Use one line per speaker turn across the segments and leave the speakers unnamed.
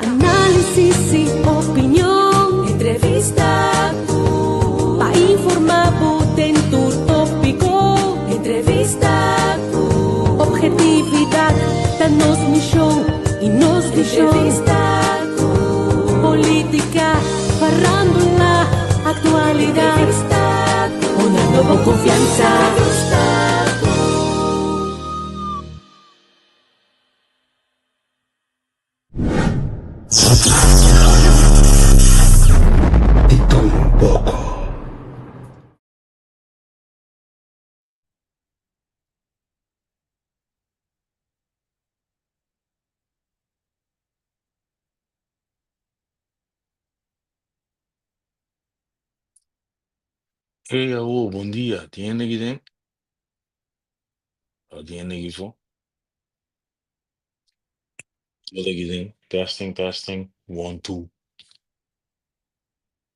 Análisis y opinión, entrevista para informar en tu tópico, entrevista objetividad, danos mi show y nos entrevista política, farándula, actualidad, una nueva confianza.
Y todo un poco.
Hey, bom dia. Tiene que tem? Tiene que for? Olha que tem. Testing, testing. 1, 2.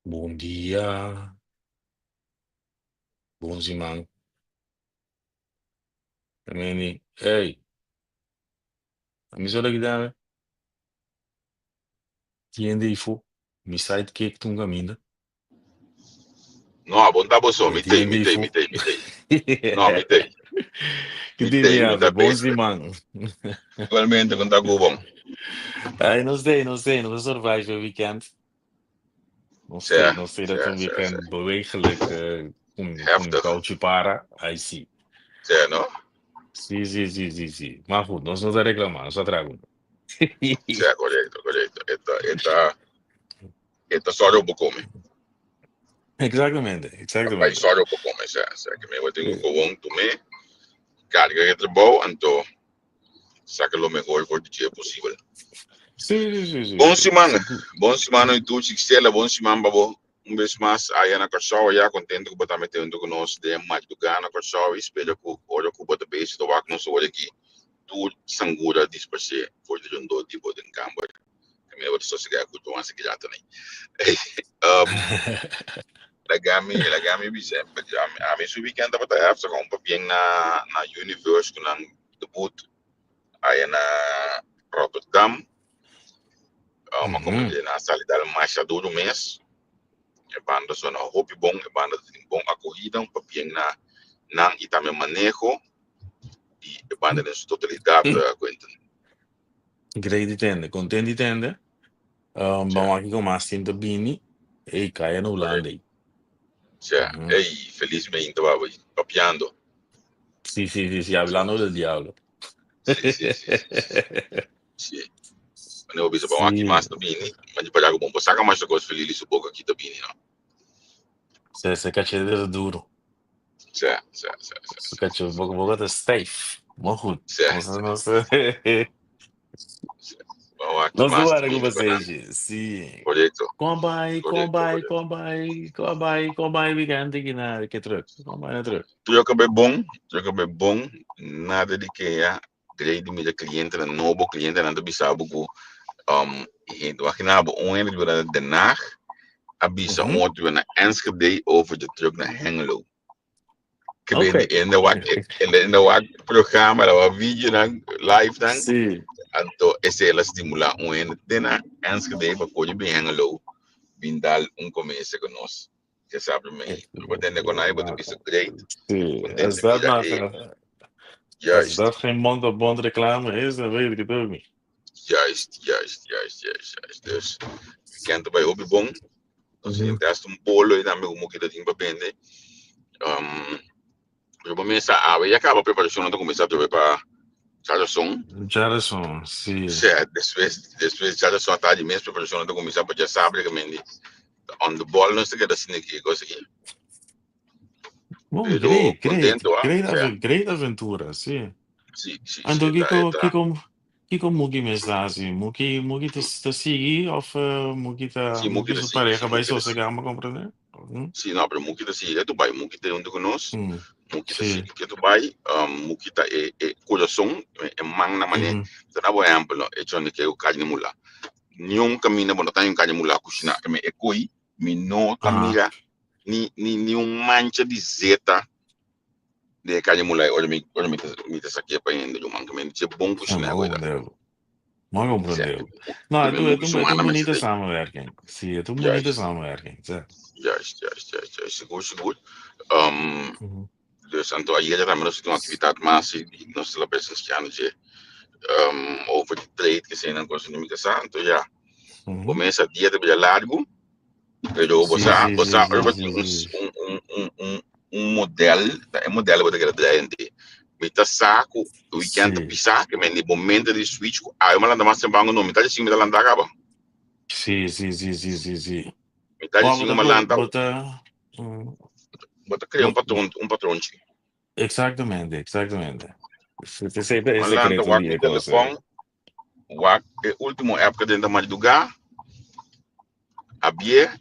Bom dia. Bom semana. Também. Hey, a mim só que dá. Tiene que for? Mi sidekick tu caminho.
No, abundavo so, mitei. No, mitei.
Que dia,
Mitei
bom
bem.
semana.
Igualmente, quando tá bom.
Ai, não sei, não survive o weekend. Não sei dat een weekend bewegelijk com
Heftig.
koudje para. Aí sim.
No?
Sim. Mas goed, nós não está reclamando, só trago.
Correto. Esta só eu vou comer.
Exatamente.
Mas só eu vou comer, que me vou ter que comer, tomar, carga de trabalho, então, saca o melhor por dia possível.
Sim.
Bom semana e tudo, Stella, bom semana, babo. Vez mais, aí na Corsol, já contente que você está metendo conosco, de mais do que na Corsol, espero que olha que você beijo, do que não sou aqui, tudo sangura disperse, foi de um tipo de campo, que me vou sossegar com o que já também. Lagami sempre, a mim subi que anda para a com um papinho na Universe, com um debut, aí na Rotterdam, uma comunidade na salida mais do mês. A banda só na roupa bom, a banda tem bom acolhida, papinho na e também manejo, e a banda na sua totalidade, Quentin.
Great tende, contente tende. Vamos aqui com mais tinta bini e caia no Holanda.
Ei, felizmente, estava papiando.
Sim, hablando del diablo.
Sim. Quando eu vi isso, aqui mais do bini, mas depois já bom, saca mais coisa feliz isso pouco aqui do bini, não?
Se cachete duro.
Se
cachete um pouco de safe. Muito goed. Nossa. Nós não era com vocês. Sim.
Correto.
Combai, weekend aqui na que truck. Combai na truck.
Tu acabei bom, nada de que é grande mídia cliente, novo cliente, nada bisabo com aqui na ano durante de nacht, abisa outro na Enschede over de truck na Hengelo. Que vem in de wat programma, dat vídeo dan live dan.
Sim.
Então esse ela estimula ano de na Enschede para pode bem Hengelo, vindal começo com nós. Que sabe bem, eu tenho que na ibo bisa great.
Sim. Als dat geen mond reclame is, dan weet ik het ook niet.
Juist. Dus je kent erbij ook bom. Dus je hebt een polo en dan moet je dat in bepende. Eu começo a ver, acaba a preparação, não começar a preparar
Jadson, sim.
Depois Jadson está de mês preparação, não começar a já sabe que me on the ball não sei que assim que coisa aqui.
Bom, great aventura, sim.
Sim.
Então, que como que mensagem? Muki te seguir ou muki te pareja vai só chegar a compreender?
Sim, não, mas muki te seguir, tu vai, muki te onde conosco, muki te seguir, que tu vai, muki te coração, mang na mané, tu não vai amplo, onde que o carne mula. Nenhum caminho bom, tá em carne mula cozinha, que me ecoi, me não camira, ni mancha de zeta. De carne mula, olha me te saquei para ainda, eu manco me dizer bom cozinha agora.
Maar
Sim,
compreendeu. Não,
também muito
é
semana,
uma
mas
bonita samenwerking. Sim, é uma bonita
juist,
samenwerking. Certo.
juist, seguro, seguro.
Uhum.
Dus en toen hier hebben we dus een activiteit maar die nog steeds best een schijnetje over de trade gezien en consumie gezien. Então ja,
Uhum.
começa a dia de bem largo. Pero
Sim, sim, sim,
você
sim,
urban tem
sim, sim.
modelo, é modelo que eu quero dizer. Mita saco o weekend
Sim,
pisar que men no momento de switch, ah, eu malanda mais sembango no, mita de cima da landa acaba.
sim, sim, sim, sim, sim, sim.
Mita de
Ó,
cima malanda,
hum,
bota criar
bota,
um patrão.
exatamente, exatamente. Você sempre é
Malanda,
secreto
wak
de
mi
coisa.
telefone, wak é último época dentro da madrugada, abia,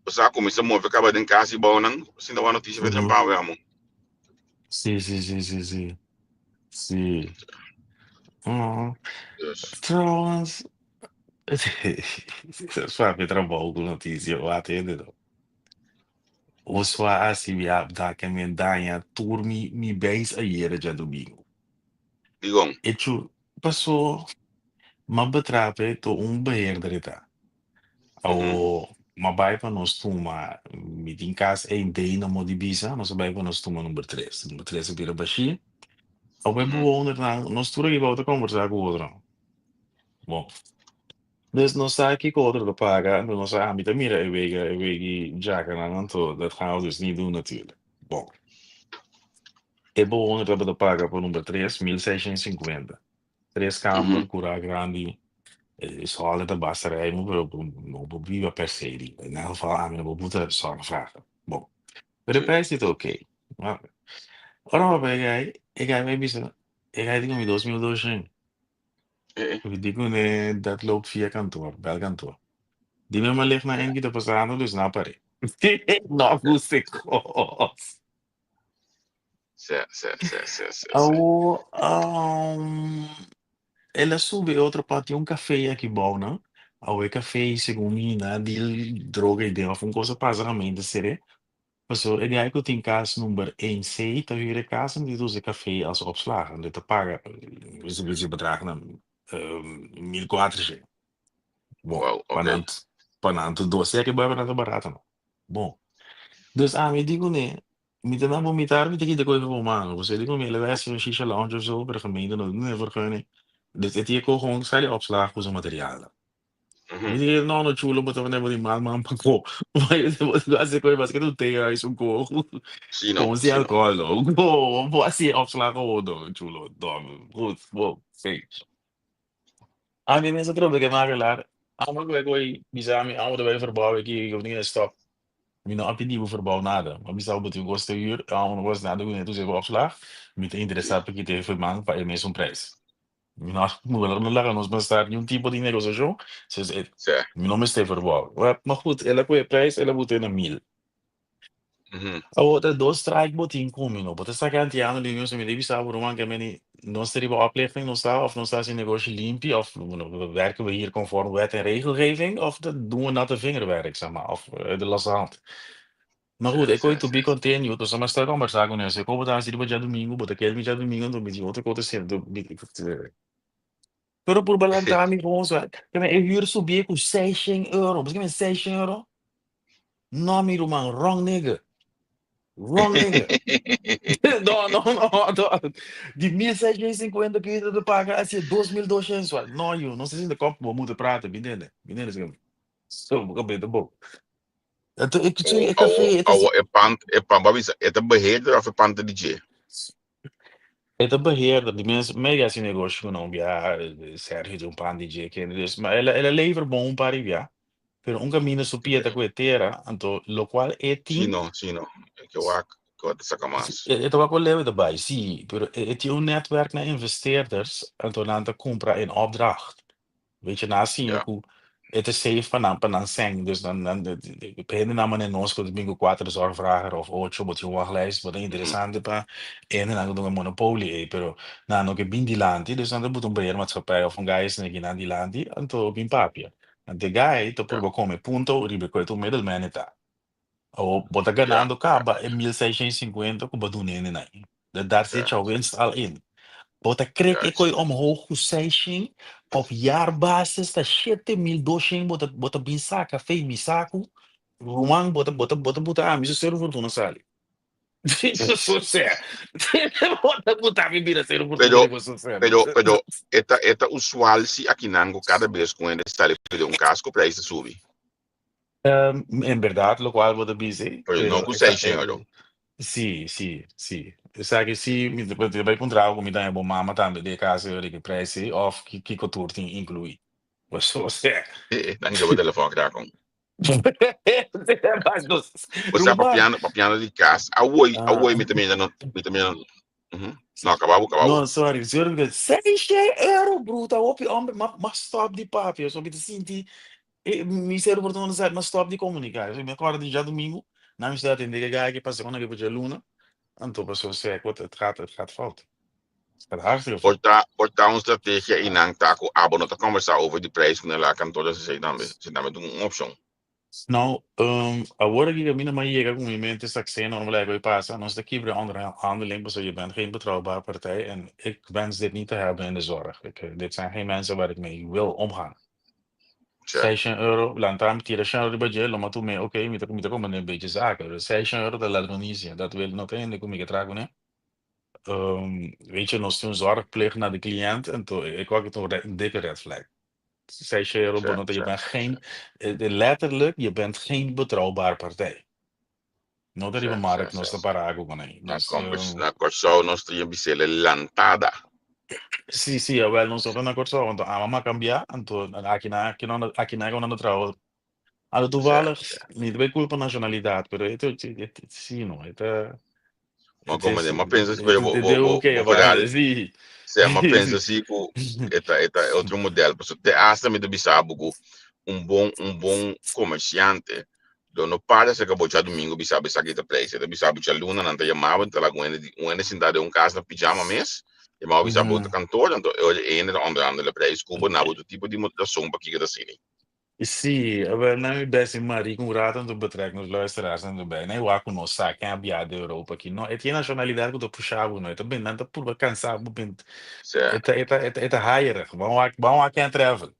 você começa a mover acaba dentro casa e bom não, se não há notícia vai
Uhum.
chamar o amo.
Sim, sim, sim, sim, sim. Sim. Uhum.
Dus,
Trouwens, sua Petra Bogo notícia, eu atendo. O sua asivia da que me danha turmi mi base a yere já domingo.
digam,
E tu passou uma betrape to beheer drita. O uma baipa nós tuma meeting cas em day na modibisa, nós baipa nós tuma número 3. Número 3 é pira baixi. O bem owner na nós tura que volta conversar com o outro. Bom, dus nós está aqui com o outro que paga, nós a mita mira eu vejo já que não tô, dat gaan we dus niet doen natuurlijk. Bom, é bom owner dat paga por número 3, 1650. Três câmaras, cura grande, só da basta rij, maar viva per serie. In elk geval aan mijn moeten zorgen vragen. Bom, maar de prijs is oké. Maar waarom ben jij? Ik ga mee bieden. Ik ga die met 2200. Ik digo dat loopt via kantoor, belkantoor. Die me maar ligt naar één keer te passeren, dus nou pare. Não você cos.
sim.
Oh, ela sube outro patio, um café aqui bom, não? Ao café, segundo mim, de droga e deu uma coisa passamento, será? Paso, ele aí que tem casa número 1C, tá vira casa, de 12 café als opslagen. De te paga, ze bedragen dan 1400. Bom,
Uau, ok.
panant, 12 é que vai para barato, não? Bom, dus me digo, né? Me te dan vomitar, me te quita coisa voor man. Você digo, me leva essa shisha lounge of zo, bij de gemeente, no, não é vergunning. Dus het hier gewoon, sai de opslag, com o material. Me diga, não, no chulo, botar o negócio de mal, man, pagou. Mas você vai fazer coisa, mas que não tem aí, um corro.
Sim, não,
Com esse
sim, não.
álcool, não. Vou assim, opslag, oh, chulo, dom. Goed, wow, fake. Mim mensen troeven que maken laat. Maar ik gooi bizami oude wij verbouwen ik of niet stop. Mina op die verbouw nada. Maar bisa betul gosto huur. Was nada com tu zevo opslag. Mita interessado porque teve man para mesmo preço. Mina não larga nos mas estar nenhum tipo de negociação. Se
Sim.
meu nome é verbouw. Maar goed, ela com o preço, ela botou na 1000. A outra dois strike botin comino. Bota essa cantiana de meus amigos sabe por que meni não seria boa oplichting não está of não está zijn negócio limpo of werken we hier conform wet en regelgeving of dat doen we natte vingerwerk zeg maar of de losse hand. Maar goed, ik
Sim,
to be continued, dus maar sta conversar com eles. Como tá se dia domingo, bota aquele dia domingo, do dia outra coisa sempre do pero por balançar me com isso, que me eu huur subir com 600 euro, mas que me 600 euro? Não, meu irmão, wrong nigga, wrong nigga. No, no, no, no. Die 1650 que je te paga, als je 2200 wat. No, joh, não sei se de kop we moeten praten, binnen. Binnen is hem. Zo, ik ben de bok. Ik zie, ik café, het is,
é pand, babisa, é de beheerder of é pand de DJ?
het is beheerder. Die mensen, mega zijn negócio genomen, ja, Sergio de um pan DJ, que dus, maar ela levert bom para ja. Pero un camino su pieta coetera, anto, lo cual é
Sim,
team,
não, sim, não. É que eu acho que eu saca mais.
het was wel leuk erbij, zie, pero het is een netwerk naar investeerders, anto, na te compra in opdracht. Weet je, na
Ja,
cinco, het is safe para seng. Dus dan depende na man nós quando bingo quatro zorgvrager of ocho, wat je wachtlijst, wat interessante pa. En dan doen we monopolie, pero na no que bindi lanti, dus dan moet een beheermaatschappij of een guy is na ginandi lanti, en to bin papia. En de guy, to
ja,
purba come punto, ribe kwijt een middleman eta. O bota
ja,
ganando caba, 1650, kuba doen in. Dat daar zit
ja,
jouw winst al in. Bota krek
Juist.
ik omhoog gezien op jaarbasis dat 7.200 bota bisa café misaku. Rumang bota a misa ser fortuna sali. Isso é. Bota bebida ser fortuna
Pero,
de você.
pero, esta usual si aqui nango cada vez com ele está de um casco para isso subir.
En verdad, lo cual bota busy,
Pero não
pero
com 600 euro.
sì, sì, sì. Sa che sì, mi vai incontrare come dai buon mamma tambe de casa de prezzi of chi coturti inclui. Questo è.
Dan je op telefoon krijgen.
Mas nos
Você
Roman,
papiano de casa. Awoi met de meer. Nou, kababu.
no, sorry, zero que 6 euro bruta, op homem, mas stop de papo, eu só me senti me ser oportunidade, mas stop de comunicar. Eu me acordo de já domingo, na minha cidade tem que passar quando eu vou luna, então passou certo, het gaat fout. Het gaat hartstikke fout.
Porta een strategie in ang taco abono te conversar over de prijs van de kantoor ze dan doen een option.
Nou, agora que a minha mãe chega com em mente essa cena, não vai passar, nós daqui para onderhandeling, dus je bent geen betrouwbare partij en ik wens dit niet te hebben in de zorg. Dit zijn geen mensen waar ik mee wil omgaan. 600 euro, lantaam tira 600 euro bij je, maar toen mee, oké, met de komen een beetje zaken. Dus 600 euro, dat laat me niet zien. Dat wil nog één, ik kom ik het raken, hè. Weet je, nog een zorgplicht naar de cliënt en toen, ik wou het een dikke red flag. 6 euro, bonota, je bent geen, letterlijk, je bent geen betrouwbare partij. No te digo mark, no está para algo con ahí.
Na corso, nós tínhamos bisele lantada.
Sí, sí, wel, nosotros na corso, want a mama cambia, então aqui na quando trabalho. Allo toevallig, niet bij culpa nationaliteit, pero het zie no, het
Maar pensa se
oké,
maar
sim.
mas pensa assim que é outro modelo, porque te hasta me do bisabugo bom comerciante. Dono para se acabou já domingo bisabu aqui da preço, do bisabu já luna não te chamava, então lá quando cidade um casa na pijama mês, chamava bisabu do cantor, então hoje ainda onder andere prijs Cuba na outro tipo de motivação para que da cine.
Sim, wel, nou, best in Marie, com rato do betrekking nos luisteraars en erbij. Nee, waar kon ons zaak, kan via de Europa aqui. No, het je nationalidade que tu puxava, no, het ben nada por cansar, ben. Het higher, vamos aqui en travel.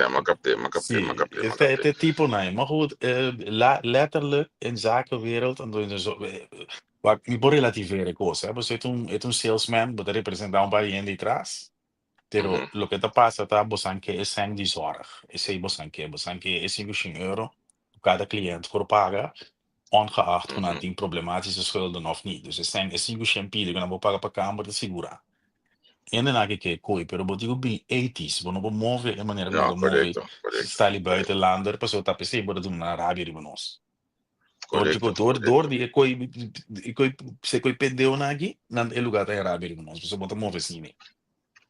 Maar capte.
Het is type nee, maar goed, letterlijk in zakenwereld en door wat ik moet relativeren koos, hè. Dus het een salesman, dat representa een die tras. Pero lo que te pasa está bosanque es sang de zorg. Esse bosanque é 500 euro. Cada cliente voor paga, ongeacht of die problematische schulden of niet. Dus é 500 pili, que não vou pagar para câmara de segurar. En dan denk ik, cool, pero wat ik ben ethisch, we não move de maneira como move, está ali buitenlander, passou tá pensei, bora doen naar Arabië de nos. Door die se coi pendeu na aqui, na lugar da Arabië de nos, você bota move assim,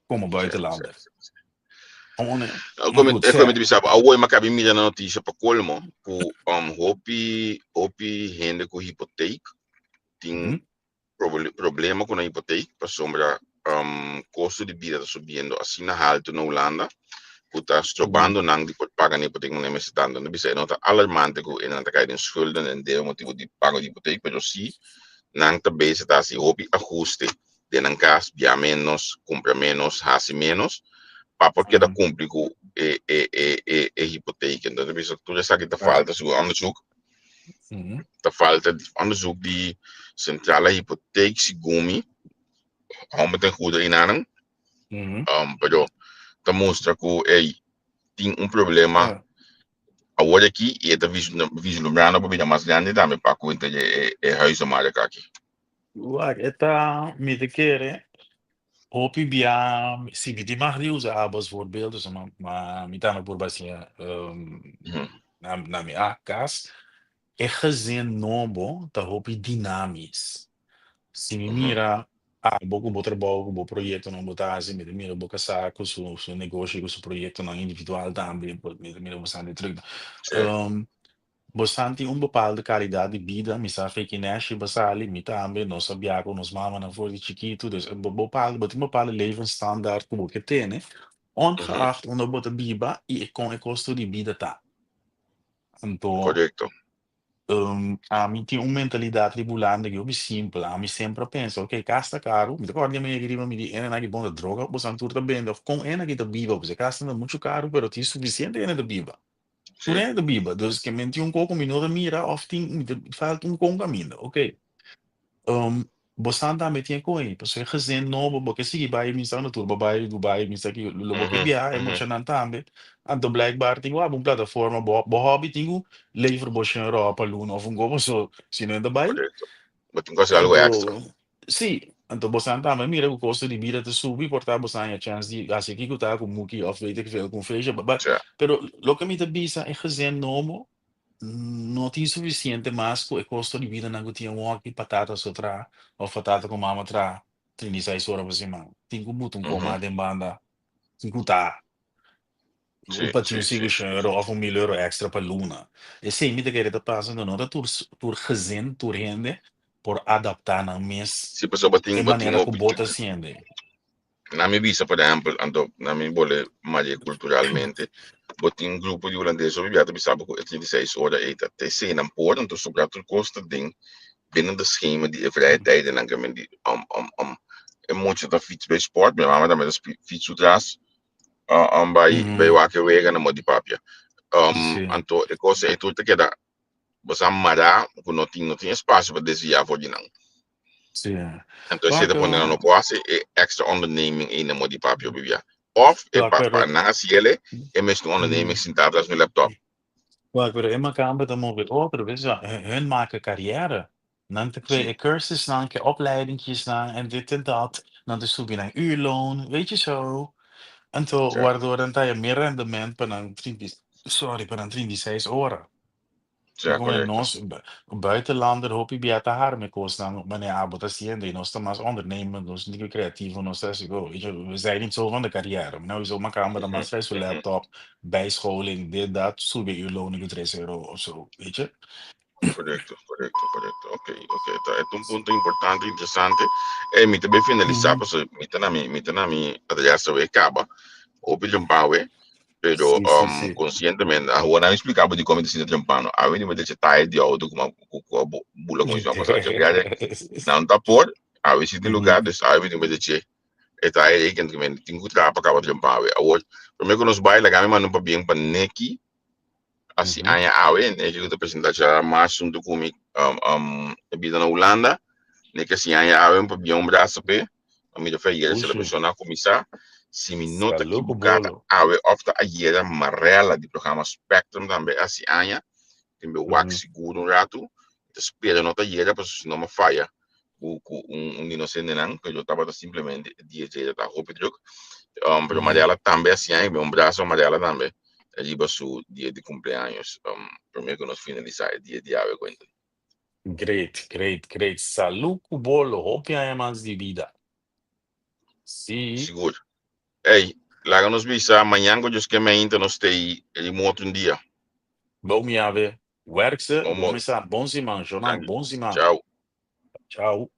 como buitenlander.
Como te bisaba, awoi makabi mídia na notícia para colmo, ku hopi gente com hipoteca tem problema com a hipoteca, para sombra custo de vida está subindo assim na alto na Holanda, que está estrobando nang de pagar a hipoteca não é mais tanto, não bisa não está alarmante que não está caindo em schulden en deel motivo de pago de hipoteca, mas sim nang também está assim hopi ajuste de nang cas via menos, compra menos, hace menos, para porque da cumpre com hipoteca, então bisa tu já sabe que tá falta so onderzoek, tá falta onderzoek die centrale hypotheek sigumi hom met een goede inadem. Pero te mostra que tem problema agora aqui e está vislumbrando para vida mais grande também para conta de huizenmarkt aqui.
Eta me de kere, hopi bia, si me mag usar abas voorbeeld, dus maar mitana por basia, na mi akas, gezin nobo, ta hopi dinamis. Si me mira, bom trabalho, bom projeto, não botar assim, me mira, boca saco, seu negócio, seu projeto não individual também, me mira bastante terug. Bastante bepaalde qualidade de vida, me sabe que nasce basali, me também, nós sabíamos, nós mama na voor de chiquito, dus bepaalde levensstandaard que tem, né? Ongeacht onder bota biba e com o custo de vida tá. Então,
correto.
a mim tem uma mentalidade tribulante que eu me simples, a mim sempre penso, ok, gasta caro, me recordo a minha querida me diz, ena que bom de droga, você não tudo bem, com ena que tá viva, você gasta muito caro, pero tem suficiente ena de viva.
Sim,
Por ena de viva, dus que me tem um pouco minuto mira, of tem, falta um com caminho, ok. Você também tem com ele, porque gezin novo, porque se vai me na tour, vai Dubai, me aqui, logo que via,
uhum.
emocionante também. Então, blijkbaar, tem uma plataforma, bo hobby, tem lever você Europa, Luna, ou um gosto, se não é Dubai.
Correto. Mas tem que fazer algo extra.
Então, sim, então você também mira o custo de vida de subir, portar você a chance de, assim que tá com muki, ou weet ik veel, com feija,
Cioè,
pero lo que me da bisa é gezin novo, não tem suficiente mais com o custo de vida na que tinha um aqui patata sotra ou batata com mama tra 36 horas por semana. Tem que botar um
mhm.
comado em banda, tem que tá o
Sì,
patinho
sì,
5
sì.
euro ou 1.000 euro extra para luna. E se me querer passando não, por gezin, por rende, por adaptar na mês
Sì, questo
e maneira que bota sendo.
na minha vista, per esempio, ando, na minha bolha, mais culturalmente, botei um grupo de holandeses, eu vivia, sabe, com 36 horas, e até se não pode, então, sobre o custo de binnen de schema die vrije tijd en dan kan men die en moet je dat fiets bij sport, mijn mama dan met de fiets uiteraard, bij
Uhum.
wakker wegen en moet die papje.
Sim,
Anto, e cose e tutte che da basam mara, con non tinha spazio per desviare voor die nang.
sim.
Anto, se
Claro
te
que
ponen no quasi e extra onderneming in een moet die papje bivia. Of, e
claro
pa
que
na ciele, e meest een onderneming
uhum.
sentadas als mijn laptop.
Claro, pero é uma câmara de mover outra vez, ja, hun maken carrière. Dan te
Sim,
krijgen cursus, dan ke opleidingjes na en dit en dat. Dan te zoeken naar uurloon, weet je zo. En to,
cioè,
waardoor dan je meer rendement per een 30, sorry, per een 36 horas.
cioè,
Como é
corretto.
nós, buitenlander, hoop ik bij te haar met kost dan meneer Abbott haciendo, e nós estamos als ondernemer, nós niet creatief, nós is go. Weet je, we zijn niet zo van de carrière. Maar nou is ook mijn kamer, dan maar steeds een laptop, bijscholing, dit, dat, zo bij je loon, ik 3 euro of zo, weet je.
Corretto, corretto, corretto. Ok, ok. È un punto importante, interessante. E mi deve finalizzare,
Uhum.
perché mi tenami adesso e caba, o per un pawe, però
Sim, sim, sim.
conscientemente, ora mi spiegavo di come si trampano, a quindi mi dice tai di auto come bulla come si fa passare, cioè viaggia, non da por, a visi di lugar,
Uhum.
dus a quindi mi dice, e tai reken che mi tingu trapa cava trampawe. A ora, per me conosco bai, la gami ma non pa bien pa neki, assim
Uhum.
anya awe ne juga apresentar cara mais um documento vida na Holanda ne que assim anya awe um papião um braço pe a mim foi ele se a
Oxe,
pessoa na comissar se me
tá
nota que
louco,
bocata
bolo.
awe ofta a yera marrela de programa Spectrum também assim anya tem meu wax
Uhum.
seguro um rato espera nota yera para se não me falha inocente não que eu estava simplesmente dia dia da roupa de pero
Uhum.
Mariela também assim aí um braço Mariela também allí va su día de cumpleaños. Primero que nos finaliza el día de ave cuenta.
Great, great, great. Salud, bolo. Hope I am as de vida. Sim.
Seguro. Hey, la nos visa mañana yo es que me inter nos te el otro un día.
Bom me haver. Werk ze, bom
Vamos,
me sa, bom ze man, Jonan,
tranquilo.
bom ze man.
Chao.
Ciao.